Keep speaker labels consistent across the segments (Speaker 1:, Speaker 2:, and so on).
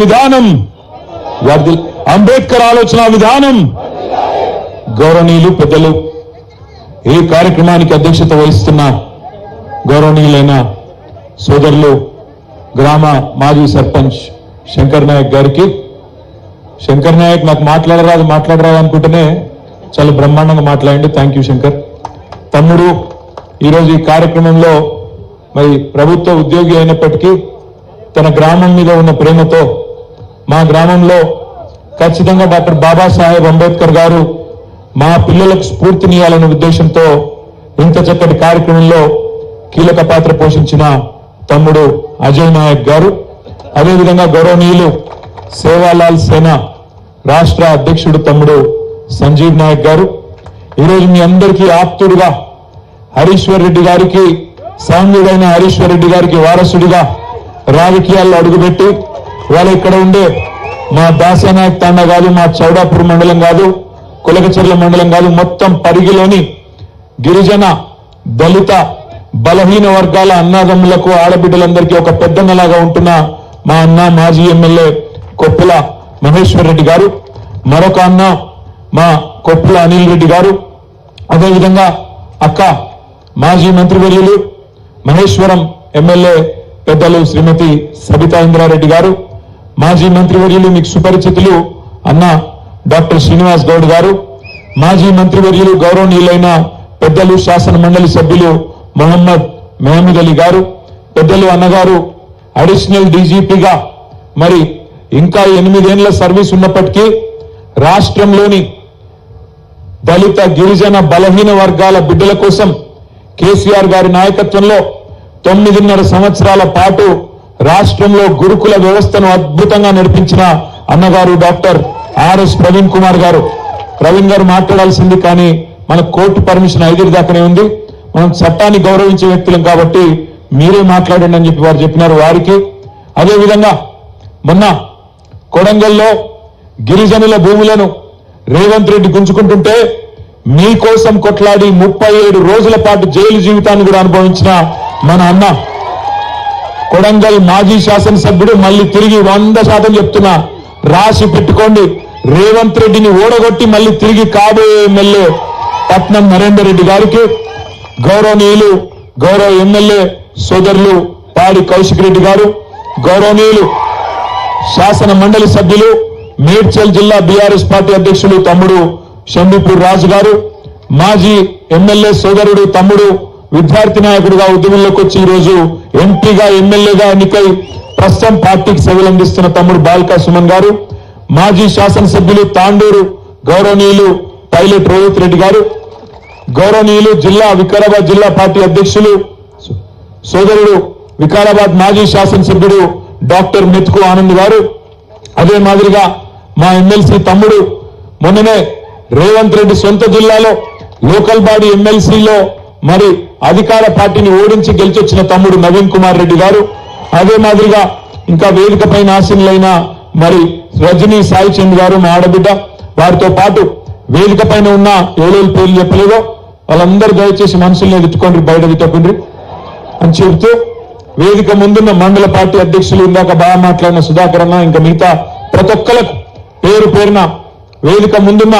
Speaker 1: విధానం అంబేద్కర్ ఆలోచన విధానం గౌరవనీయులు పెద్దలు ఈ కార్యక్రమానికి అధ్యక్షత వహిస్తున్న గౌరవనీయులైన సోదరులు గ్రామ మాజీ సర్పంచ్ శంకర్ నాయక్ గారికి శంకర్ నాయక్ నాకు మాట్లాడరాదు అనుకుంటేనే చాలా బ్రహ్మాండంగా మాట్లాడండి. Thank you Shankar. తమ్ముడు ఈరోజు ఈ కార్యక్రమంలో మరి ప్రభుత్వ ఉద్యోగి అయినప్పటికీ తన గ్రామం మీద ఉన్న ప్రేమతో మా గ్రామంలో ఖచ్చితంగా డాక్టర్ బాబాసాహెబ్ అంబేద్కర్ గారు మా పిల్లలకు స్ఫూర్తినియాలనే ఉద్దేశంతో ఇంత చక్కటి కార్యక్రమంలో కీలక పాత్ర పోషించిన తమ్ముడు అజయ్ నాయక్ గారు, అదేవిధంగా గౌరవనీయులు సేవాలాల్ సేన రాష్ట్ర అధ్యక్షుడు తమ్ముడు సంజీవ్ నాయక్ గారు, ఈరోజు మీ అందరికీ ఆప్తుడుగా హరీశ్వర్ రెడ్డి గారికి సాంఘికుడైన హరీశ్వర్ రెడ్డి గారికి వారసుడిగా రాజకీయాల్లో అడుగుపెట్టి వాళ్ళ ఇక్కడ ఉండే మా దాసానాయక్ తాండా కాదు, మా చౌడాపూర్ మండలం కాదు, కులకచర్ల మండలం కాదు, మొత్తం పరిగిలోని గిరిజన దళిత బలహీన వర్గాల అన్నాదమ్ములకు ఆడబిడ్డలందరికీ ఒక పెద్దన్నలాగా ఉంటున్న మా అన్న మాజీ ఎమ్మెల్యే కొప్పుల మహేశ్వర్ రెడ్డి గారు, మరొక అన్న మా కొప్పుల అనిల్ రెడ్డి గారు, అదేవిధంగా అక్క మాజీ మంత్రివర్యులు మహేశ్వరం ఎమ్మెల్యే పెద్దలు శ్రీమతి సబితా ఇంద్రారెడ్డి గారు, మాజీ మంత్రివర్యులు మీకు సుపరిచితులు అన్న డాక్టర్ శ్రీనివాస్ గౌడ్ గారు, మాజీ మంత్రివర్యులు గౌరవనీయులైన పెద్దలు శాసన మండలి సభ్యులు మహమ్మద్ అలీ గారు, పెద్దలు అన్నగారు అడిషనల్ డీజీపీగా మరి ఇంకా 8 ఏళ్ల సర్వీస్ ఉన్నప్పటికీ రాష్ట్రంలోని దళిత గిరిజన బలహీన వర్గాల బిడ్డల కోసం కేసీఆర్ గారి నాయకత్వంలో 9.5 సంవత్సరాల పాటు రాష్ట్రంలో గురుకుల వ్యవస్థను అద్భుతంగా నడిపించిన అన్నగారు డాక్టర్ ఆర్ఎస్ ప్రవీణ్ కుమార్ గారు. ప్రవీణ్ గారు మాట్లాడాల్సింది కానీ మన కోర్టు పర్మిషన్ 5 దాకానే ఉంది. మనం చట్టాన్ని గౌరవించే వ్యక్తులం కాబట్టి మీరే మాట్లాడండి అని చెప్పి వారు చెప్పినారు. వారికి అదేవిధంగా మొన్న కొడంగల్లో గిరిజనుల భూములను రేవంత్ రెడ్డి గుంజుకుంటుంటే మీకోసం కొట్లాడి 37 రోజుల పాటు జైలు జీవితాన్ని కూడా అనుభవించిన మన అన్న కొడంగల్ మాజీ శాసనసభ్యుడు మళ్ళీ తిరిగి 100% చెప్తున్నా, రాసి పెట్టుకోండి, రేవంత్ రెడ్డిని ఓడగొట్టి మళ్ళీ తిరిగి కాబోయే ఎమ్మెల్యే పట్నం నరేందర్ రెడ్డి గారికి, గౌరవనీయులు గౌరవ ఎమ్మెల్యే సోదరులు పాడి కౌశిక్ రెడ్డి గారు, గౌరవనీయులు శాసన మండలి సభ్యులు మేడ్చల్ జిల్లా బీఆర్ఎస్ పార్టీ అధ్యక్షులు తమ్ముడు షంబీపూర్ రాజు గారు, మాజీ ఎమ్మెల్యే సోదరుడు తమ్ముడు విద్యార్థి నాయకుడిగా ఉద్యమంలోకి వచ్చి ఈరోజు ఎంపీగా ఎమ్మెల్యేగా ఎన్నికై ప్రస్తుతం పార్టీకి సేవలు అందిస్తున్న తమ్ముడు బాల్కా సుమన్ గారు, మాజీ శాసనసభ్యులు తాండూరు గౌరవనీయులు పైలట్ రోహిత్ రెడ్డి గారు, గౌరవనీయులు వికారాబాద్ జిల్లా పార్టీ అధ్యక్షులు సోదరుడు వికారాబాద్ మాజీ శాసనసభ్యుడు డాక్టర్ మెతుకు ఆనంద్ గారు, అదే మాదిరిగా మా ఎమ్మెల్సీ తమ్ముడు మొన్ననే రేవంత్ రెడ్డి సొంత జిల్లాలో లోకల్ బాడీ ఎమ్మెల్సీలో మరి అధికార పార్టీని ఓడించి గెలిచొచ్చిన తమ్ముడు నవీన్ కుమార్ రెడ్డి గారు, అదే మాదిరిగా ఇంకా వేదిక పైన ఆసీనులైన మరి రజనీ సాయి చంద్ గారు మా ఆడబిడ్డ, వారితో పాటు వేదిక పైన ఉన్న ఎవరెవరి పేర్లు చెప్పలేదో వాళ్ళందరూ దయచేసి మనసుల్ని తిట్టుకోండి, బయట తిట్టకండి అని చెబుతూ వేదిక ముందున్న మండల పార్టీ అధ్యక్షులు ఇందాక బాగా మాట్లాడిన సుధాకర్ అన్న, ఇంకా మిగతా ప్రతి ఒక్కరికి పేరు పేరున వేదిక ముందున్న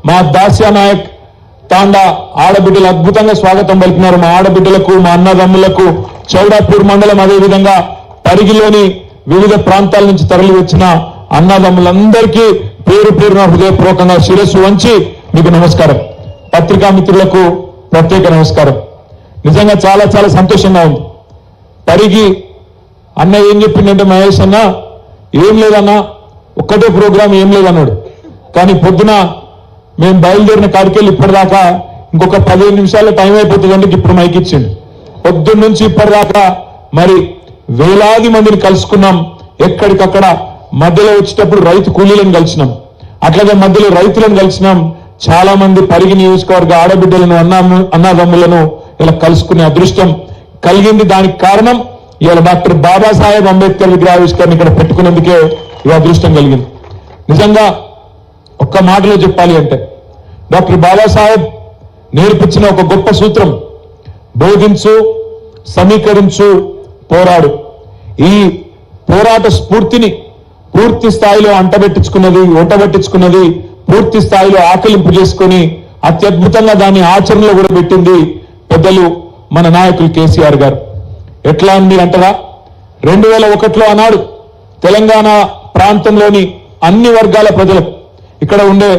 Speaker 1: మా దాస్యా నాయక్ తాండా ఆడబిడ్డలు అద్భుతంగా స్వాగతం పలికినారు. మా ఆడబిడ్డలకు మా అన్నదమ్ములకు చౌడాపూర్ మండలం అదేవిధంగా పరిగిలోని వివిధ ప్రాంతాల నుంచి తరలి వచ్చిన అన్నదమ్ములందరికీ పేరు పేరున హృదయపూర్వకంగా శిరస్సు వంచి మీకు నమస్కారం. పత్రికా మిత్రులకు ప్రత్యేక నమస్కారం. నిజంగా చాలా చాలా సంతోషంగా ఉంది. పరిగి అన్న ఏం చెప్పిందంటే మహేష్ అన్న ఏం లేదన్నా, ఒక్కటే ప్రోగ్రాం ఏం లేదన్నాడు. కానీ పొద్దున మేము బయలుదేరిన కాడికెళ్ళి ఇప్పటిదాకా ఇంకొక 15 నిమిషాల్లో టైం అయిపోతుందంటే ఇప్పుడు మైక్ ఇచ్చిండు. పొద్దున్న నుంచి ఇప్పటిదాకా మరి వేలాది మందిని కలుసుకున్నాం. ఎక్కడికక్కడ మధ్యలో వచ్చేటప్పుడు రైతు కూలీలను కలిసినాం, అట్లాగే మధ్యలో రైతులను కలిసినాం. చాలా మంది పరిగి నియోజకవర్గ ఆడబిడ్డలను అన్నాదమ్ములను ఇలా కలుసుకునే అదృష్టం కలిగింది. దానికి కారణం ఇవాళ డాక్టర్ బాబాసాహెబ్ అంబేద్కర్ విగ్రహావిష్కరణ ఇక్కడ పెట్టుకునేందుకే ఈ అదృష్టం కలిగింది. నిజంగా ఒక్క మాటలో చెప్పాలి అంటే డాక్టర్ బాబాసాహెబ్ నేర్పించిన ఒక గొప్ప సూత్రం, బోధించు, సమీకరించు, పోరాడు. ఈ పోరాట స్ఫూర్తిని పూర్తి స్థాయిలో ఒంటబెట్టించుకున్నది పూర్తి స్థాయిలో ఆకలింపు చేసుకుని అత్యద్భుతంగా దాన్ని ఆచరణలో కూడా పెట్టింది పెద్దలు మన నాయకులు కేసీఆర్ గారు. ఎట్లా ఉంది అంటారా? 2001లో ఆనాడు తెలంగాణ ప్రాంతంలోని అన్ని వర్గాల ప్రజలకు, ఇక్కడ ఉండే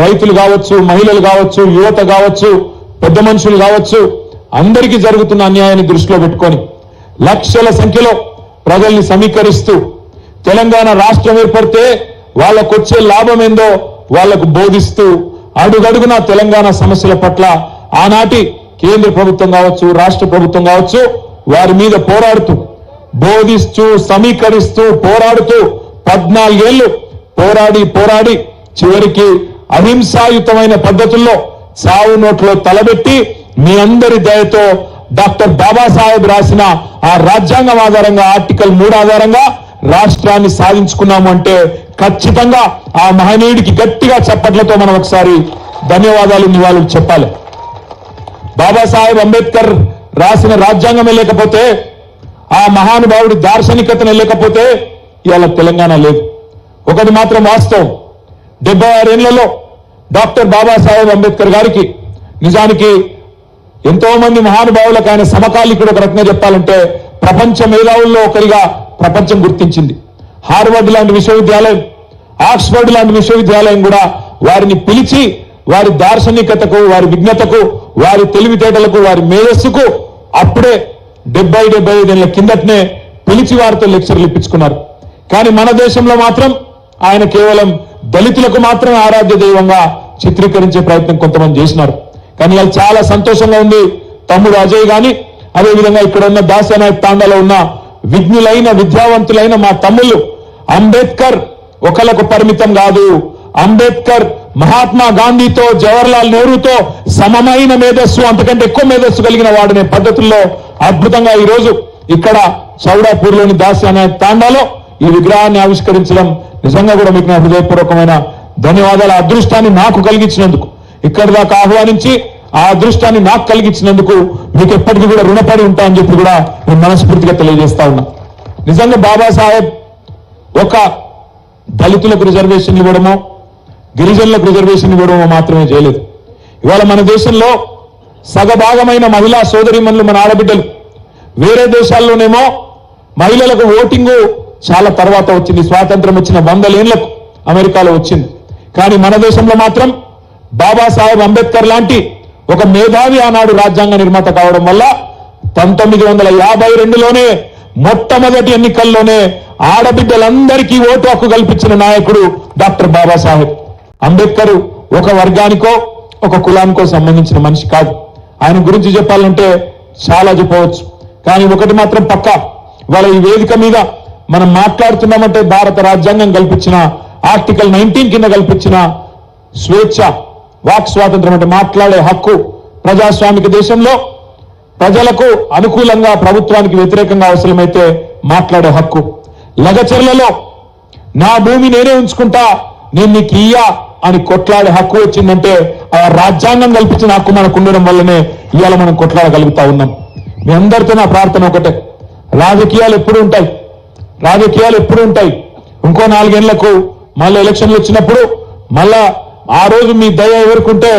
Speaker 1: రైతులు కావచ్చు, మహిళలు కావచ్చు, యువత కావచ్చు, పెద్ద మనుషులు కావచ్చు, అందరికీ జరుగుతున్న అన్యాయాన్ని దృష్టిలో పెట్టుకొని లక్షల సంఖ్యలో ప్రజల్ని సమీకరిస్తూ తెలంగాణ రాష్ట్రం ఏర్పడితే వాళ్ళకు వచ్చే లాభం ఏందో వాళ్లకు బోధిస్తూ అడుగడుగున తెలంగాణ సమస్యల పట్ల ఆనాటి కేంద్ర ప్రభుత్వం కావచ్చు, రాష్ట్ర ప్రభుత్వం కావచ్చు, వారి మీద పోరాడుతూ, బోధిస్తూ, సమీకరిస్తూ, పోరాడుతూ 14 ఏళ్లు పోరాడి చివరికి అహింసాయుతమైన పద్ధతుల్లో చావు నోట్లో తలబెట్టి మీ అందరి దయతో డాక్టర్ బాబాసాహెబ్ రాసిన ఆ రాజ్యాంగం ఆధారంగా ఆర్టికల్ 3 ఆధారంగా రాష్ట్రాన్ని సాధించుకున్నాము అంటే ఖచ్చితంగా ఆ మహనీయుడికి గట్టిగా చప్పట్లతో మనం ఒకసారి ధన్యవాదాలు, నివాళులు చెప్పాలి. బాబాసాహెబ్ అంబేద్కర్ రాసిన రాజ్యాంగమే లేకపోతే, ఆ మహానుభావుడి దార్శనికతనే లేకపోతే ఇవాళ తెలంగాణ లేదు. ఒకటి మాత్రం వాస్తవం, 76 ఏళ్లలో డాక్టర్ బాబాసాహెబ్ అంబేద్కర్ గారికి నిజానికి ఎంతో మంది మహానుభావులకు ఆయన సమకాలీకుడు. ఒక రకంగా చెప్పాలంటే ప్రపంచ మేధావుల్లో ఒకరిగా ప్రపంచం గుర్తించింది. హార్వర్డ్ లాంటి విశ్వవిద్యాలయం, ఆక్స్ఫర్డ్ లాంటి విశ్వవిద్యాలయం కూడా వారిని పిలిచి వారి దార్శనికతకు, వారి విజ్ఞతకు, వారి తెలివితేటలకు, వారి మేధస్సుకు అప్పుడే 70-75 ఏళ్ల కిందటనే పిలిచి వారితో లెక్చర్లు ఇప్పించుకున్నారు. కానీ మన దేశంలో మాత్రం ఆయన కేవలం దళితులకు మాత్రమే ఆరాధ్య దైవంగా చిత్రీకరించే ప్రయత్నం కొంతమంది చేసినారు. కానీ అది చాలా సంతోషంగా ఉంది. తమ్ముడు అజయ్ గాని, అదేవిధంగా ఇక్కడ ఉన్న దాస్యానాయక్ తాండాలో ఉన్న విజ్ఞులైన, విద్యావంతులైన మా తమ్ముళ్ళు, అంబేద్కర్ ఒకలకు పరిమితం కాదు. అంబేద్కర్ మహాత్మా గాంధీతో, జవహర్లాల్ నెహ్రూతో సమమైన మేధస్సు, అంతకంటే ఎక్కువ మేధస్సు కలిగిన వాడనే పద్ధతుల్లో అద్భుతంగా ఈ రోజు ఇక్కడ చౌడాపూర్లోని దాస్యానాయక్ తాండాలో ఈ విగ్రహాన్ని ఆవిష్కరించడం నిజంగా కూడా మీకు నా హృదయపూర్వకమైన ధన్యవాదాలు. ఆ అదృష్టాన్ని నాకు కలిగించినందుకు, ఇక్కడి దాకా ఆహ్వానించి ఆ అదృష్టాన్ని నాకు కలిగించినందుకు మీకు ఎప్పటికీ కూడా రుణపడి ఉంటామని చెప్పి కూడా నేను మనస్ఫూర్తిగా తెలియజేస్తా ఉన్నా. నిజంగా బాబాసాహెబ్ ఒక దళితులకు రిజర్వేషన్లు ఇవ్వడమో, గిరిజనులకు రిజర్వేషన్ ఇవ్వడమో మాత్రమే చేయలేదు. ఇవాళ మన దేశంలో సగభాగమైన మహిళా సోదరీమణులు, మన ఆడబిడ్డలు, వేరే దేశాల్లోనేమో మహిళలకు ఓటింగు చాలా తర్వాత వచ్చింది. స్వాతంత్రం వచ్చిన 100 ఏళ్లకు అమెరికాలో వచ్చింది. కానీ మన దేశంలో మాత్రం బాబాసాహెబ్ అంబేద్కర్ లాంటి ఒక మేధావి ఆనాడు రాజ్యాంగ నిర్మాత కావడం వల్ల 1952లోనే మొట్టమొదటి ఎన్నికల్లోనే ఆడబిడ్డలందరికీ ఓటు హక్కు కల్పించిన నాయకుడు డాక్టర్ బాబాసాహెబ్ అంబేద్కర్. ఒక వర్గానికో, ఒక కులానికో సంబంధించిన మనిషి కాదు. ఆయన గురించి చెప్పాలంటే చాలా చెప్పవచ్చు. కానీ ఒకటి మాత్రం పక్కా, వాళ్ళ ఈ వేదిక మీద మనం మాట్లాడుతున్నామంటే భారత రాజ్యాంగం కల్పించిన ఆర్టికల్ 19 కింద కల్పించిన స్వేచ్ఛ, వాక్ స్వాతంత్రం, అంటే మాట్లాడే హక్కు, ప్రజాస్వామిక దేశంలో ప్రజలకు అనుకూలంగా, ప్రభుత్వానికి వ్యతిరేకంగా అవసరమైతే మాట్లాడే హక్కు, లగచర్లలో నా భూమి నేనే ఉంచుకుంటా, నేను నీకు ఇయ్యా అని కొట్లాడే హక్కు వచ్చిందంటే ఆ రాజ్యాంగం కల్పించిన హక్కు మనకు ఉండడం వల్లనే ఇవాళ మనం కొట్లాడగలుగుతా ఉన్నాం. మీ అందరితో నా ప్రార్థన ఒకటే, రాజకీయాలు ఎప్పుడు ఉంటాయి. ఇంకో 4 ఏళ్లకు మళ్ళీ ఎలక్షన్లు వచ్చినప్పుడు మళ్ళా ఆ రోజు మీ దయ ఎవరుకుంటే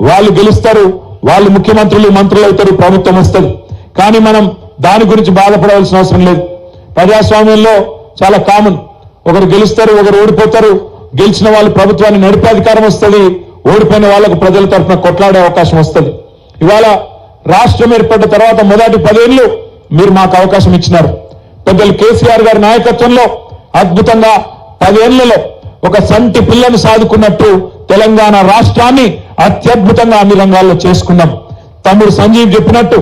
Speaker 1: వాళ్ళు గెలుస్తారు, వాళ్ళు ముఖ్యమంత్రులు, మంత్రులు అవుతారు, ప్రభుత్వం వస్తుంది. కానీ మనం దాని గురించి బాధపడవలసిన అవసరం లేదు. ప్రజాస్వామ్యంలో చాలా కామన్, ఒకరు గెలుస్తారు, ఒకరు ఓడిపోతారు. గెలిచిన వాళ్ళు ప్రభుత్వాన్ని నడిపే అధికారం వస్తుంది, ఓడిపోయిన వాళ్లకు ప్రజల తరఫున కొట్లాడే అవకాశం వస్తుంది. ఇవాళ రాష్ట్రం ఏర్పడ్డ తర్వాత మొదటి 10 ఏళ్లు మీరు మాకు అవకాశం ఇచ్చినారు. పెద్దలు కేసీఆర్ గారి నాయకత్వంలో అద్భుతంగా 10 ఏళ్లలో ఒక సంటి పిల్లను సాదుకున్నట్టు తెలంగాణ రాష్ట్రాన్ని అత్యద్భుతంగా అన్ని రంగాల్లో చేసుకున్నాం. తమ్ముడు సంజీవ్ చెప్పినట్టు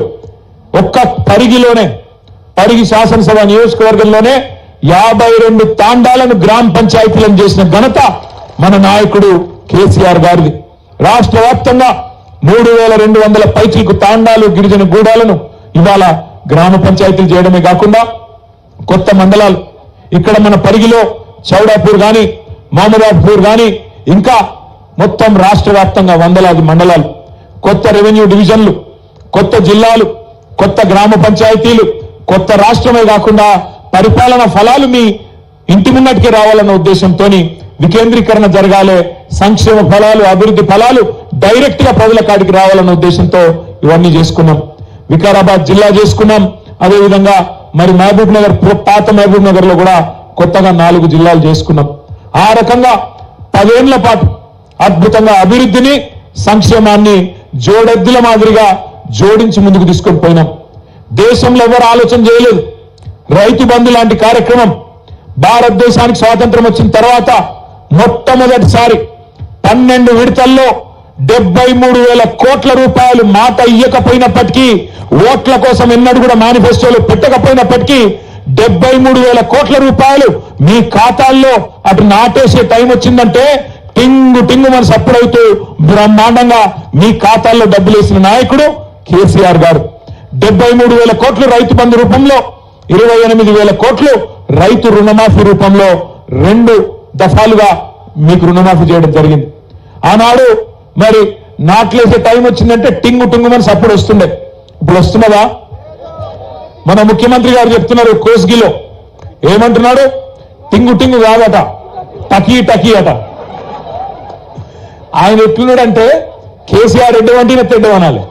Speaker 1: ఒక్క పరిగి శాసనసభ నియోజకవర్గంలోనే 52 తాండాలను గ్రామ పంచాయతీలను చేసిన ఘనత మన నాయకుడు కేసీఆర్ గారిది. రాష్ట్ర వ్యాప్తంగా 3200 పైచిలకు తాండాలు, గిరిజన గూడాలను ఇవాళ గ్రామ పంచాయతీలు చేయడమే కాకుండా కొత్త మండలాలు, ఇక్కడ మన పరిగిలో చౌడాపూర్ గాని, మహమ్మదాపూర్ గాని, ఇంకా మొత్తం రాష్ట్ర వ్యాప్తంగా వందలాది మండలాలు, కొత్త రెవెన్యూ డివిజన్లు, కొత్త జిల్లాలు, కొత్త గ్రామ పంచాయతీలు, కొత్త రాష్ట్రమే కాకుండా పరిపాలన ఫలాలు మీ ఇంటి ముంగటికి రావాలన్న ఉద్దేశంతో వికేంద్రీకరణ జరగాలి, సంక్షేమ ఫలాలు అభివృద్ధి ఫలాలు డైరెక్ట్ గా ప్రజల కాడికి రావాలన్న ఉద్దేశంతో ఇవన్నీ చేసుకున్నాం. వికారాబాద్ జిల్లా చేసుకున్నాం. అదేవిధంగా మరి మహబూబ్ నగర్, పాత మహబూబ్ నగర్ లో కూడా కొత్తగా 4 జిల్లాలు చేసుకున్నాం. ఆ రకంగా 10 ఏళ్ల పాటు అద్భుతంగా అభివృద్ధిని సంక్షేమాన్ని జోడెద్దుల మాదిరిగా జోడించి ముందుకు తీసుకొని పోయినాం. దేశంలో ఎవరు ఆలోచన చేయలేదు. రైతు బంధు లాంటి కార్యక్రమం భారతదేశానికి స్వాతంత్రం వచ్చిన తర్వాత మొట్టమొదటిసారి 12 విడతల్లో 73,000 కోట్ల రూపాయలు మాట ఇయ్యకపోయినప్పటికీ, ఓట్ల కోసం ఎన్నడూ కూడా మేనిఫెస్టోలో పెట్టకపోయినప్పటికీ 73,000 కోట్ల రూపాయలు మీ ఖాతాల్లో అటు నాటేసే టైం వచ్చిందంటే టింగు టింగు మన సప్పుడవుతూ బ్రహ్మాండంగా మీ ఖాతాల్లో డబ్బులు వేసిన నాయకుడు కేసీఆర్ గారు. 73,000 కోట్లు రైతు బంధు రూపంలో, 28,000 కోట్లు రైతు రుణమాఫీ రూపంలో 2 దఫాలుగా మీకు రుణమాఫీ చేయడం జరిగింది. ఆనాడు మరి నాట్లేసే టైం వచ్చిందంటే టింగు టింగు మన సప్పుడు వస్తుండే. ఇప్పుడు వస్తున్నదా? మన ముఖ్యమంత్రి గారు చెప్తున్నారు కోస్గిలో, ఏమంటున్నాడు? టింగు టింగు కాదట, టకీ టకీ అట. ఆయన ఎట్లున్నాడంటే కేసీఆర్ ఎడ్డవంటిన తెడ్డం అనాలి,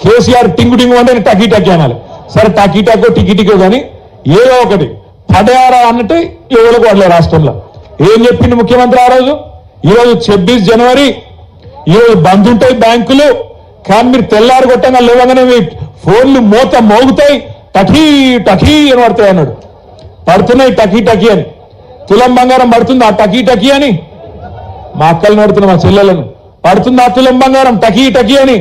Speaker 1: కేసీఆర్ టింగు టింగు అంటే టకీ టకీ అనాలి. సరే టకీ టకో టికీ టికో కానీ ఏదో ఒకటి పడయారా అన్నట్టు ఎవరికి వాడలే రాష్ట్రంలో. ఏం చెప్పింది ముఖ్యమంత్రి ఆ రోజు? ఈరోజు 26 జనవరి, ఈరోజు బంద్ ఉంటాయి బ్యాంకులు, కానీ మీరు తెల్లారు కొట్టంగా లేవగానే మీ ఫోన్లు మోత మోగుతాయి, టకీ టకీ అని పడతాయి అన్నాడు. పడుతున్నాయి టకీ టకీ అని. తులం బంగారం పడుతుంది ఆ టకీ టకీ అని. మా అక్కలను పడుతున్నా, మా చెల్లెలను పడుతుంది ఆ తులం బంగారం టకీ టకీ అని.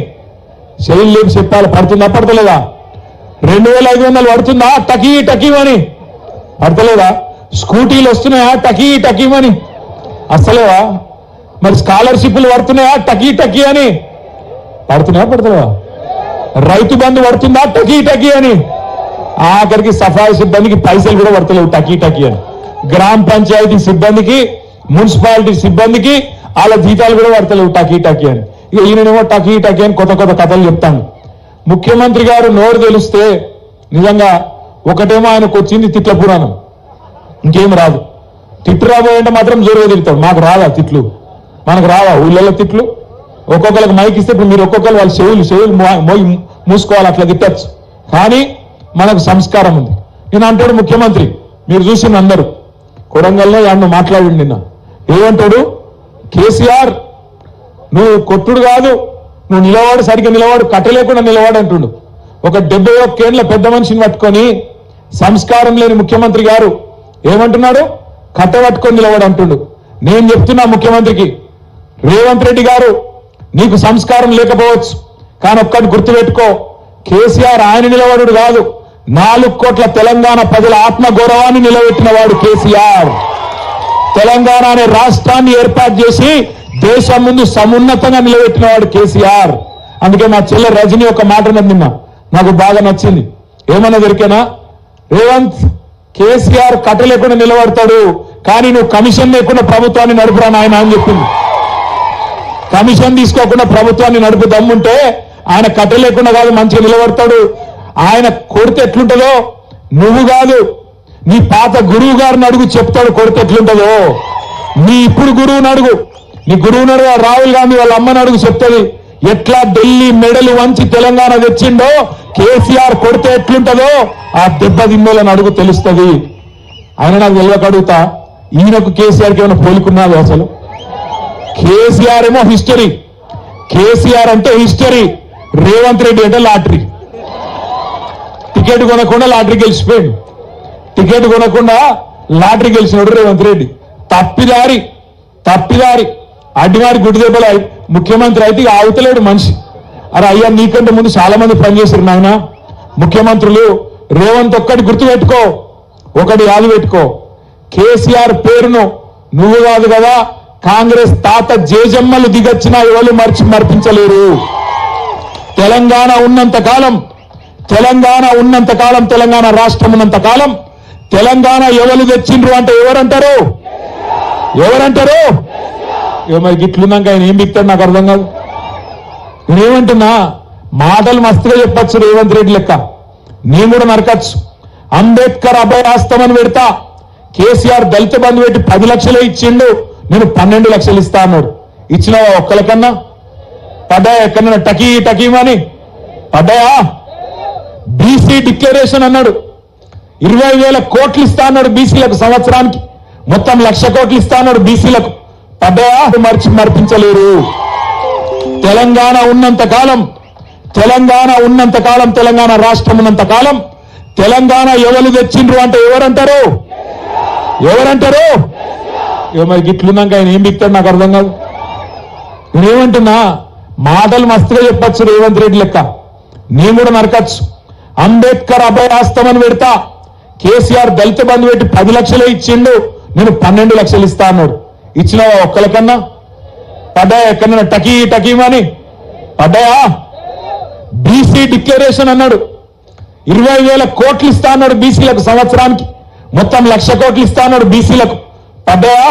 Speaker 1: శైలి లేపు చెప్పాలి, పడుతుందా పడతలేదా? 2,500 పడుతుందా టకీ టకీ అని? పడతలేదా? స్కూటీలు వస్తున్నాయా టకీ టకీ అని? అసలేవా? మరి స్కాలర్షిప్లు పడుతున్నాయా టకీ టకీ అని? పడుతున్నాయా పడతలేవా? రైతు బంధు పడుతుందా టకీ టకీ అని? ఆఖరికి సఫాయి సిబ్బందికి పైసలు కూడా పడతలేవు టకీ టకీ అని. గ్రామ పంచాయతీ సిబ్బందికి, మున్సిపాలిటీ సిబ్బందికి వాళ్ళ జీతాలు కూడా పడతలేవు టకీ టకీ అని. ఇక ఈయనేమో టకీ టకీ అని కొత్త కొత్త కథలు చెప్తాను. ముఖ్యమంత్రి గారు నోరు తెలిస్తే నిజంగా ఒకటేమో ఆయనకు వచ్చింది తిట్ల పురాణం, ఇంకేం రాదు. తిట్టు రాబోయంటే మాత్రం జోరుగా తిడతాడు. మాకు రాదా తిట్లు? మనకు రావా ఊళ్ళల్లో తిట్లు? ఒక్కొక్కరికి మైక్ ఇస్తే ఇప్పుడు మీరు ఒక్కొక్కరు వాళ్ళ చెవులు మూసుకోవాలి, అట్లా తిట్టచ్చు. కానీ మనకు సంస్కారం ఉంది. నేను అంటాడు ముఖ్యమంత్రి, మీరు చూసిన అందరూ కొడంగల్లో యాడ్ను మాట్లాడి నిన్న ఏమంటాడు? కేసీఆర్ నువ్వు కొట్టుడు కాదు, నువ్వు నిలవాడు, సరిగ్గా నిలవాడు, కట్టలేకుండా నిలవాడు అంటుండు. ఒక 71 ఏళ్ల పెద్ద మనిషిని పట్టుకొని సంస్కారం లేని ముఖ్యమంత్రి గారు ఏమంటున్నాడు? కట్టబట్టుకొని నిలవాడు అంటుండు. నేను చెప్తున్నా ముఖ్యమంత్రికి, రేవంత్ రెడ్డి గారు నీకు సంస్కారం లేకపోవచ్చు, కానీ ఒక్కటి గుర్తుపెట్టుకో, కేసీఆర్ ఆయన నిలబడు కాదు, 4 కోట్ల తెలంగాణ ప్రజల ఆత్మగౌరవాన్ని నిలబెట్టిన వాడు కేసీఆర్. తెలంగాణ అనే రాష్ట్రాన్ని ఏర్పాటు చేసి దేశం ముందు సమున్నతంగా నిలబెట్టిన వాడు కేసీఆర్. అందుకే మా చెల్లె రజని ఒక మాట నిన్న నాకు బాగా నచ్చింది. ఏమన్నా దొరికేనా? రేవంత్, కేసీఆర్ కట్ట లేకుండా నిలబడతాడు, కానీ నువ్వు కమిషన్ లేకుండా ప్రభుత్వాన్ని నడుపురా నాయన అని చెప్పింది. కమిషన్ తీసుకోకుండా ప్రభుత్వాన్ని నడుపు దమ్ముంటే ఆయన కట్ట లేకుండా కాదు మంచిగా నిలబడతాడు. ఆయన కొడితే ఎట్లుంటుందో నువ్వు కాదు, నీ పాత గురువు గారిని అడుగు, చెప్తాడు కొడితే ఎట్లుంటుందో. నీ ఇప్పుడు గురువుని అడుగు, నీ గురువుని అడుగు, రాహుల్ గాంధీ వాళ్ళ అమ్మని అడుగు, చెప్తుంది ఎట్లా ఢిల్లీ మెడలు వంచి తెలంగాణ తెచ్చిండో కేసీఆర్ కొడితే ఎట్లుంటుందో ఆ దెబ్బ తిన్నోళ్ళని అడుగు, తెలుస్తుంది. ఆయన నాకు తెలియక అడుగుతా, ఈయనకు కేసీఆర్కి ఏమైనా పోలుకున్నాడు? అసలు కేసీఆర్ ఏమో హిస్టరీ, కేసీఆర్ అంటే హిస్టరీ, రేవంత్ రెడ్డి అంటే లాటరీ. టికెట్ కొనకుండా లాటరీ గెలిచిపోయాడు, టికెట్ కొనకుండా లాటరీ గెలిచినాడు రేవంత్ రెడ్డి. తప్పిదారి అడ్డివారి గుడి దెబ్బలు ముఖ్యమంత్రి అయితే ఇక ఆవుతలేడు మనిషి. అరే అయ్యా, నీకంటే ముందు చాలా మంది పనిచేశారు నాయన ముఖ్యమంత్రులు. రేవంత్ ఒక్కటి గుర్తుపెట్టుకో, ఒకటి యాది పెట్టుకో, కేసీఆర్ పేరును నువ్వు కాదు కదా, కాంగ్రెస్ తాత జేజమ్మలు దిగొచ్చినా ఎవరు మర్పించలేరు. తెలంగాణ ఉన్నంత కాలం, తెలంగాణ రాష్ట్రం ఉన్నంత కాలం తెలంగాణ ఎవరు తెచ్చిండ్రు అంటే ఎవరంటారు? మరి గిట్లున్నాక ఆయన ఏం బిక్తాడు నాకు అర్థం కాదు. నేనేమంటున్నా, మాటలు మస్తుగా చెప్పచ్చు రేవంత్ రెడ్డి లెక్క, నేను కూడా నరకచ్చు. అంబేద్కర్ అభయాస్తమని పెడతా, కేసీఆర్ దళిత బంధు పెట్టి 10 లక్షలే ఇచ్చిండు, నేను 12 లక్షలు ఇస్తా అన్నాడు. ఇచ్చినావా ఒక్కలకన్నా? పడ్డాయా ఎక్కడన్నా టకీమని పడ్డాయా? బీసీ డిక్లరేషన్ అన్నాడు, 20,000 కోట్లు ఇస్తా అన్నాడు బీసీలకు సంవత్సరానికి, మొత్తం 1,00,000 కోట్లు ఇస్తా అన్నాడు బీసీలకు. పడ్డాయా? మర్పించలేరు. తెలంగాణ ఉన్నంత కాలం, తెలంగాణ రాష్ట్రం ఉన్నంత కాలం తెలంగాణ ఎవరు తెచ్చిండ్రు అంటే ఎవరంటారు? మరి గిట్లున్నాక ఆయన ఏం బిక్తాడు నాకు అర్థం కాదు. నేనేమంటున్నా, మాటలు మస్తుగా చెప్పచ్చు రేవంత్ రెడ్డి లెక్క, నేను కూడా నరకచ్చు. అంబేద్కర్ అభయాస్తమని పెడతా, కేసీఆర్ దళిత బంధు పెట్టి 10 లక్షలే ఇచ్చిండు, నేను 12 లక్షలు ఇస్తా అన్నాడు. ఇచ్చినావా ఒక్కలకన్నా? పడ్డాయా ఎక్కడన్నా టకీమని పడ్డాయా? బీసీ డిక్లరేషన్ అన్నాడు, 20,000 కోట్లు ఇస్తా అన్నాడు బీసీలకు సంవత్సరానికి, మొత్తం 1,00,000 కోట్లు ఇస్తా అన్నాడు బీసీలకు. పడ్డాయా?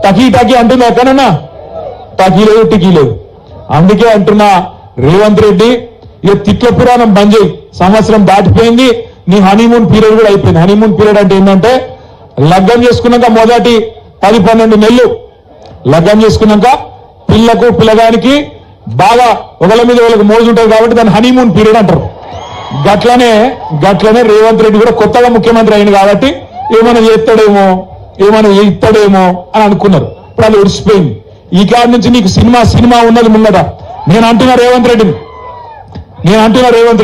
Speaker 1: టకీ అంటున్నా ఎక్కడన్నా? టకీ లేదు. అందుకే అంటున్నా రేవంత్ రెడ్డి, ఇక తిట్ల పురాణం బంద్ చేయి. సంవత్సరం దాటిపోయింది, నీ హనీమూన్ పీరియడ్ కూడా అయిపోయింది. హనీమూన్ పీరియడ్ అంటే ఏంటంటే, లగ్గం చేసుకున్నాక మొదటి 10-12 నెలలు లగ్గం చేసుకున్నాక పిల్లగానికి బాగా ఒకళ్ళ మీద వాళ్ళకి మోజు ఉంటుంది కాబట్టి దాన్ని హనీమూన్ పీరియడ్ అంటారు. గట్లనే రేవంత్ రెడ్డి కూడా కొత్తగా ముఖ్యమంత్రి అయింది కాబట్టి ఏమైనా చేస్తాడేమో ఇస్తాడేమో అని అనుకున్నారు. ఇప్పుడు అది ఉడిసిపోయింది. ఈ కాడి నుంచి నీకు సినిమా ఉన్నది ముందట. నేను అంటున్నా రేవంత్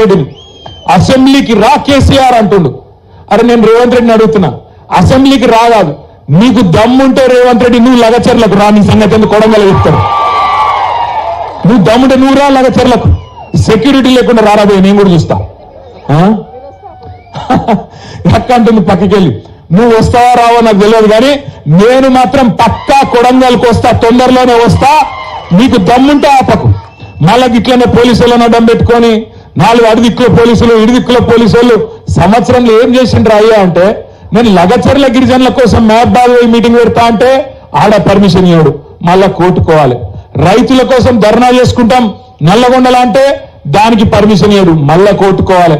Speaker 1: రెడ్డిని అసెంబ్లీకి రా కేసీఆర్ అంటుండు. అరే నేను రేవంత్ రెడ్డిని అడుగుతున్నా, అసెంబ్లీకి రాదు, నీకు దమ్ముంటే రేవంత్ రెడ్డి నువ్వు లగచర్లకు రా, నీ సంగతి ఎందుకు కొడంగల్ చెప్తాడు. నువ్వు దమ్ముంటే నువ్వు రా లగచర్లకు, సెక్యూరిటీ లేకుండా రారాబోయే నేను కూడా చూస్తా. ఎక్క అంటుంది పక్కకెళ్ళి, నువ్వు వస్తావా రావో నాకు తెలియదు, కానీ నేను మాత్రం పక్కా కొడంగల్కి వస్తా, తొందరలోనే వస్తా. నీకు దమ్ముంటే ఆపకు. మళ్ళా ఇట్లనే పోలీసులను అడ్డం పెట్టుకొని 4 అడిదిక్కుల పోలీసులు, ఇడిదిక్కుల పోలీసులు సంవత్సరంలో ఏం చేసిండ్రు అయ్యా అంటే, నేను లగచర్ల గిరిజనుల కోసం మహబాద్ మీటింగ్ పెడతా అంటే ఆడ పర్మిషన్ ఇవ్వడు, మళ్ళా కోర్టుకోవాలి. రైతుల కోసం ధర్నా చేసుకుంటాం నల్లగొండల అంటే దానికి పర్మిషన్ ఇవ్వడు, మళ్ళా కోర్టుకోవాలి.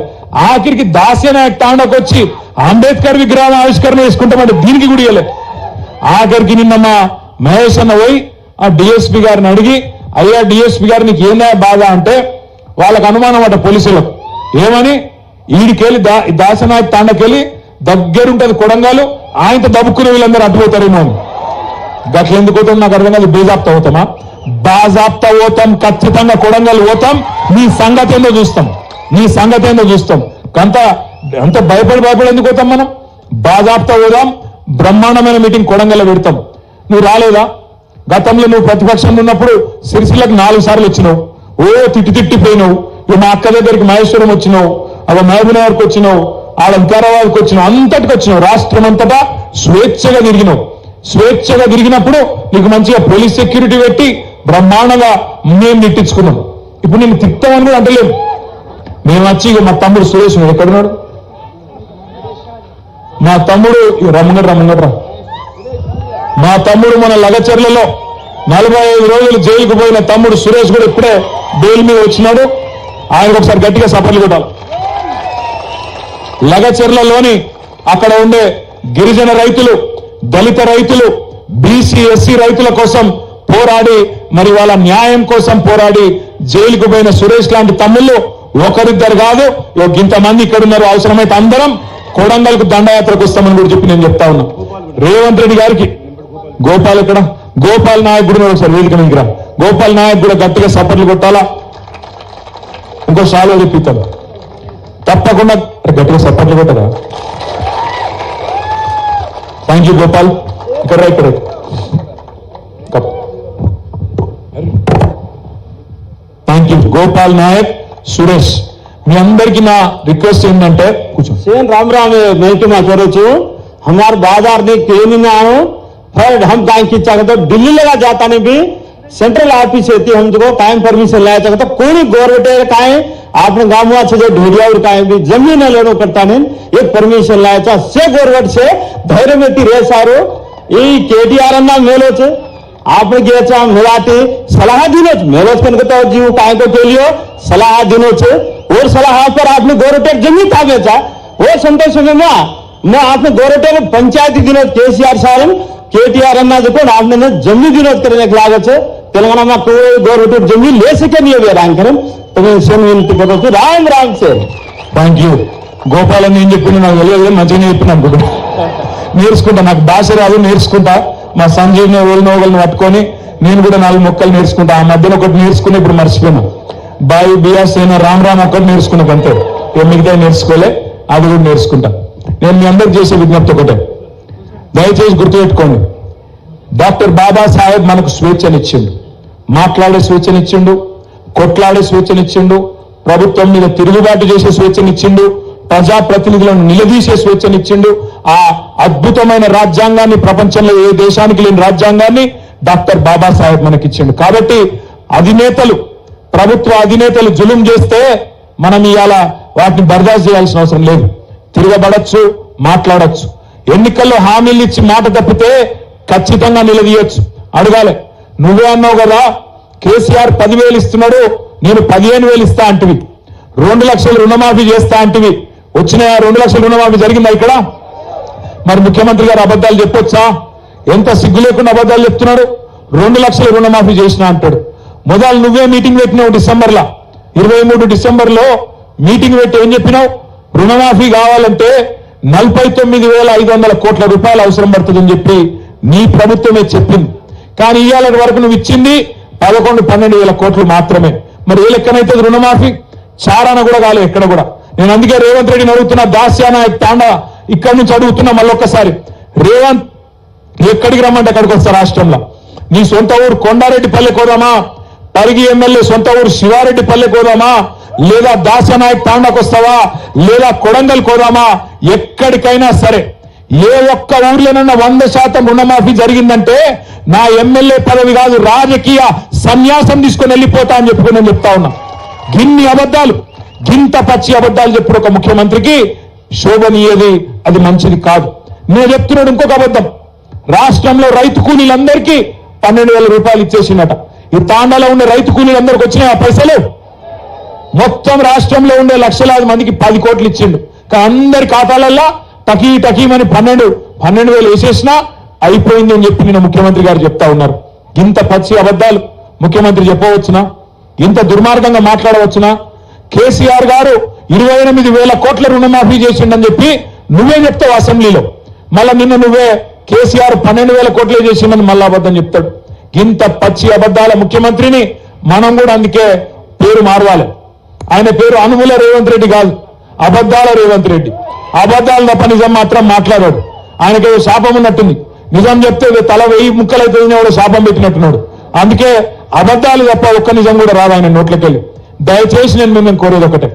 Speaker 1: ఆఖరికి దాస్యనాయక్ తాండకు వచ్చి అంబేద్కర్ విగ్రహం ఆవిష్కరణ చేసుకుంటామంటే దీనికి కూడా ఇవ్వలే. ఆఖరికి నిన్న మా మహేష్ అన్న పోయి ఆ డిఎస్పీ గారిని అడిగి, అయ్యా డిఎస్పీ గారు నీకు ఏందా బాధ అంటే, వాళ్ళకు అనుమానం అట పోలీసులకు, ఏమని ఈడికెళ్ళి దాసనాయక్ తాండకెళ్ళి దగ్గరుంటది కొడంగల్, ఆయనతో దబ్బుకునే వీళ్ళందరూ అడ్డుపోతారేమో అని. గట్ల ఎందుకు పోతాం నాకు అర్థం కాదు. బేజాప్తా పోతామా? బాజాప్తా పోతాం, ఖచ్చితంగా కొడంగల్ పోతాం. నీ సంగతి ఏందో చూస్తాం. అంత భయపడి ఎందుకు పోతాం మనం? బాజాప్తా పోదాం, బ్రహ్మాండమైన మీటింగ్ కొడంగల్ పెడతాం. నువ్వు రాలేదా? గతంలో నువ్వు ప్రతిపక్షంలో ఉన్నప్పుడు సిరిసిల్లకు 4 సార్లు వచ్చినావు, తిట్టిపోయినావు. మా అక్క దగ్గరికి మహేశ్వరం వచ్చినావు, మహబూబ్నగర్కి వచ్చినావు, ఆడ వికారాబాద్కి వచ్చినావు, అంతటికి వచ్చినావు. రాష్ట్రం అంతటా స్వేచ్ఛగా తిరిగినప్పుడు నీకు మంచిగా పోలీస్ సెక్యూరిటీ పెట్టి బ్రహ్మాండంగా మేము తిట్టించుకున్నాం. ఇప్పుడు నేను తిట్టామని కూడా అంటలేము. మేము వచ్చి మా తమ్ముడు సురేష్ ఎక్కడున్నాడు? మా తమ్ముడు రమ్మగడ్రా మా తమ్ముడు మన లగచర్లలో 45 రోజులు జైలుకు పోయిన తమ్ముడు సురేష్ కూడా ఇప్పుడే బెయిల్ మీద వచ్చినాడు. ఆయన ఒకసారి గట్టిగా సపర్లు కొట్టాలి. లగచర్లలోని అక్కడ ఉండే గిరిజన రైతులు, దళిత రైతులు, బీసీ ఎస్సీ రైతుల కోసం పోరాడి, మరి వాళ్ళ న్యాయం కోసం పోరాడి జైలుకు పోయిన సురేష్ లాంటి తమ్ముళ్ళు ఒకరిద్దరు కాదు, ఇంతమంది ఇక్కడ ఉన్నారు. అవసరమైతే అందరం కొడంగల్కు దండయాత్రకు వస్తామని కూడా చెప్పి నేను చెప్తా ఉన్నా. రేవంత్ రెడ్డి గారికి గోపాల్ నాయక్ కూడా ఒకసారి వేదిక దగ్గర గోపాల్ నాయక్ కూడా గట్టిగా సపర్లు కొట్టాలా. ఇంకో షాలో చెప్పిస్తాను తప్పకుండా గట్టిగా సపర్లు కొట్టరా. Thank you Gopal. ఇక్కడ థ్యాంక్ యూ గోపాల్ నాయక్, సురేష్. మీ అందరికీ నా రిక్వెస్ట్ ఏంటంటే కూర్చో.
Speaker 2: सेन राम राम मैं तो मैं करो छु हमार बाजार ने केनी ना हो फिर हम काहे की चाहते तो दिल्ली लगा जाता ने भी सेंट्रल ऑफिस होती हम जो कायम परमिशन लाया चाहते कोई गवर्नमेंट काहे आपने गांव से जो ढोडिया और काहे भी जमीन लेनो करता ने एक परमिशन लाया चा से गवर्नमेंट से धैर्य में ती रे सारो ई केटीआर अन्ना मेलो छे आपने गया चा मेलाती सलाह दिनो मेलो कन तो जीव काहे को के लियो सलाह दिनो छे और सलाह पर आपने गवर्नमेंट जमीन था बेचा वो संतोष में मैं आपने गोरटे में पंचायती विनोद केसीआर साहब केटीआर अन्ना देखो आपने जमीन विनोद करने की लागत है तेलंगाना में कोई गोरटे जमीन ले सके नहीं है रैंक करें तो मैं सेम विनती करता राम राम से
Speaker 1: థ్యాంక్ యూ. గోపాలని ఏం చెప్పింది నాకు తెలియదు, మంచిగా చెప్పిన అనుకుంటా. నేర్చుకుంటా, నాకు భాష రాదు, నేర్చుకుంటా. మా సంజీవ్ని ఓల్నోగల్ని పట్టుకొని నేను కూడా 4 మొక్కలు నేర్చుకుంటా. ఆ మధ్యన ఒకటి నేర్చుకుని ఇప్పుడు మర్చిపోయినా. బాయి బియాస్ అయినా రామ్ రామ్ ఒకటి నేర్చుకున్నాక అంతే, మిగతా నేర్చుకోలే, అది కూడా నేర్చుకుంటా. నేను మీ అందరికి చేసే విజ్ఞప్తి ఒకటే, దయచేసి గుర్తుపెట్టుకోండి. డాక్టర్ బాబాసాహెబ్ మనకు స్వేచ్ఛనిచ్చిండు, మాట్లాడే స్వేచ్ఛనిచ్చిండు, కొట్లాడే స్వేచ్ఛనిచ్చిండు, ప్రభుత్వం మీద తిరుగుబాటు చేసే స్వేచ్ఛనిచ్చిండు, ప్రజాప్రతినిధులను నిలదీసే స్వేచ్ఛనిచ్చిండు. ఆ అద్భుతమైన రాజ్యాంగాన్ని, ప్రపంచంలో ఏ దేశానికి లేని రాజ్యాంగాన్ని డాక్టర్ బాబాసాహెబ్ మనకిచ్చిండు. కాబట్టి అధినేతలు, ప్రభుత్వ అధినేతలు జులుం చేస్తే మనం ఇవాళ వాటిని బర్దాస్తు చేయాల్సిన అవసరం లేదు. తిరగబడచ్చు, మాట్లాడచ్చు. ఎన్నికల్లో హామీలు ఇచ్చి మాట తప్పితే ఖచ్చితంగా నిలదీయొచ్చు, అడగాలి. నువ్వే అన్నావు కదా కేసీఆర్ 10,000 ఇస్తున్నాడు, నేను 15,000 ఇస్తా అంటివి. 2 లక్షలు రుణమాఫీ చేస్తా అంటివి. వచ్చిన 2 లక్షల రుణమాఫీ జరిగిందా ఇక్కడ? మరి ముఖ్యమంత్రి గారు అబద్ధాలు చెప్పొచ్చా? ఎంత సిగ్గు లేకుండా అబద్ధాలు చెప్తున్నాడు. 2 లక్షల రుణమాఫీ చేసినా అంటాడు. మొదలు నువ్వే మీటింగ్ పెట్టినావు డిసెంబర్లో, 23 డిసెంబర్లో మీటింగ్ పెట్టి ఏం చెప్పినావు? రుణమాఫీ కావాలంటే 49,500 కోట్ల రూపాయలు అవసరం పడుతుందని చెప్పి నీ ప్రభుత్వమే చెప్పింది. కానీ ఇవాళ వరకు నువ్వు ఇచ్చింది 11-12,000 కోట్లు మాత్రమే. మరి ఏ లెక్కనైతే రుణమాఫీ? చారాన కూడా కాలేదు ఎక్కడ కూడా. నేను అందుకే రేవంత్ రెడ్డిని అడుగుతున్నా, దాస్యానాయక్ తాండా ఇక్కడి నుంచి అడుగుతున్నా మళ్ళొక్కసారి. రేవంత్ ఎక్కడికి రమ్మంటే అక్కడికి వస్తా రాష్ట్రంలో. నీ సొంత ఊరు కొండారెడ్డిపల్లె కోదామా, పరిగి ఎమ్మెల్యే సొంత ఊరు శివారెడ్డిపల్లె కోదామా, లేదా దాస్యానాయక్ తాండాకు వస్తావా, లేదా కొడంగల్ కోదామా, ఎక్కడికైనా సరే ఏ ఒక్క ఊర్లోనన్నా 100% రుణమాఫీ జరిగిందంటే నా ఎమ్మెల్యే పదవి కాదు, రాజకీయ సన్యాసం తీసుకొని వెళ్ళిపోతా అని చెప్పుకుని నేను చెప్తా ఉన్నా. గిన్ని అబద్ధాలు, గింత పచ్చి అబద్ధాలు చెప్పుడు ఒక ముఖ్యమంత్రికి శోభనీయది, అది మంచిది కాదు. నేను చెప్తున్నాడు ఇంకొక అబద్ధం. రాష్ట్రంలో రైతు కూలీలందరికీ 12,000 రూపాయలు ఇచ్చేసిందట. ఈ తాండాలో ఉండే రైతు కూలీలందరికీ వచ్చినాయి ఆ పైసలు. మొత్తం రాష్ట్రంలో ఉండే లక్షలాది మందికి 10 కోట్లు ఇచ్చిండు. అందరి ఖాతాలల్లో టకీమని 12,000 వేసేసినా అయిపోయింది అని చెప్పి నిన్న ముఖ్యమంత్రి గారు చెప్తా ఉన్నారు. ఇంత పచ్చి అబద్ధాలు ముఖ్యమంత్రి చెప్పవచ్చునా? ఇంత దుర్మార్గంగా మాట్లాడవచ్చునా? కేసీఆర్ గారు 28,000 కోట్ల రుణమాఫీ చేసిండని చెప్పి నువ్వే చెప్తావు అసెంబ్లీలో. మళ్ళా నిన్న నువ్వే కేసీఆర్ 12,000 కోట్లే చేసిండని మళ్ళా అబద్ధం చెప్తాడు. ఇంత పచ్చి అబద్ధాల ముఖ్యమంత్రిని మనం కూడా అందుకే పేరు మారవాలి. ఆయన పేరు అనుముల రేవంత్ రెడ్డి కాదు, అబద్ధాల రేవంత్ రెడ్డి. అబద్ధాలు తప్ప నిజం మాత్రం మాట్లాడాడు. ఆయనకేదో శాపం ఉన్నట్టుంది. నిజం చెప్తే తల 1000 ముక్కలు అవుతుంది వాడు శాపం పెట్టినట్టున్నాడు. అందుకే అబద్ధాలు తప్ప ఒక్క నిజం కూడా రాదు ఆయన నోట్లకెళ్ళి. దయచేసి నేను మిమ్మల్ని కోరేది ఒకటే,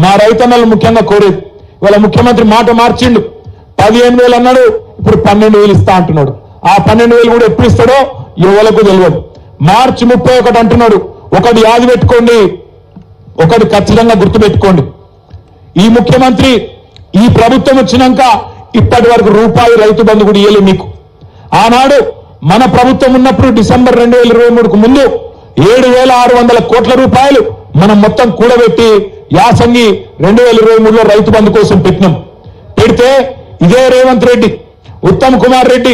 Speaker 1: మా రైతన్నలు ముఖ్యంగా కోరేది, ఇవాళ ముఖ్యమంత్రి మాట మార్చిండు. 15,000 అన్నాడు, ఇప్పుడు 12,000 ఇస్తా అంటున్నాడు. ఆ 12,000 కూడా ఎప్పుడు ఇస్తాడో ఎవరికి తెలియదు. మార్చి 31 అంటున్నాడు. ఒకటి యాది పెట్టుకోండి, ఒకటి ఖచ్చితంగా గుర్తుపెట్టుకోండి. ఈ ముఖ్యమంత్రి, ఈ ప్రభుత్వం వచ్చినాక ఇప్పటి వరకు రూపాయి రైతు బంధు కూడా ఇయ్యలేదు మీకు. ఆనాడు మన ప్రభుత్వం ఉన్నప్పుడు డిసెంబర్ 2023కు ముందు 7,600 కోట్ల రూపాయలు మనం మొత్తం కూడబెట్టి యాసంగి 2023లో రైతు బంధు కోసం పెట్టినాం. పెడితే ఇదే రేవంత్ రెడ్డి, ఉత్తమ్ కుమార్ రెడ్డి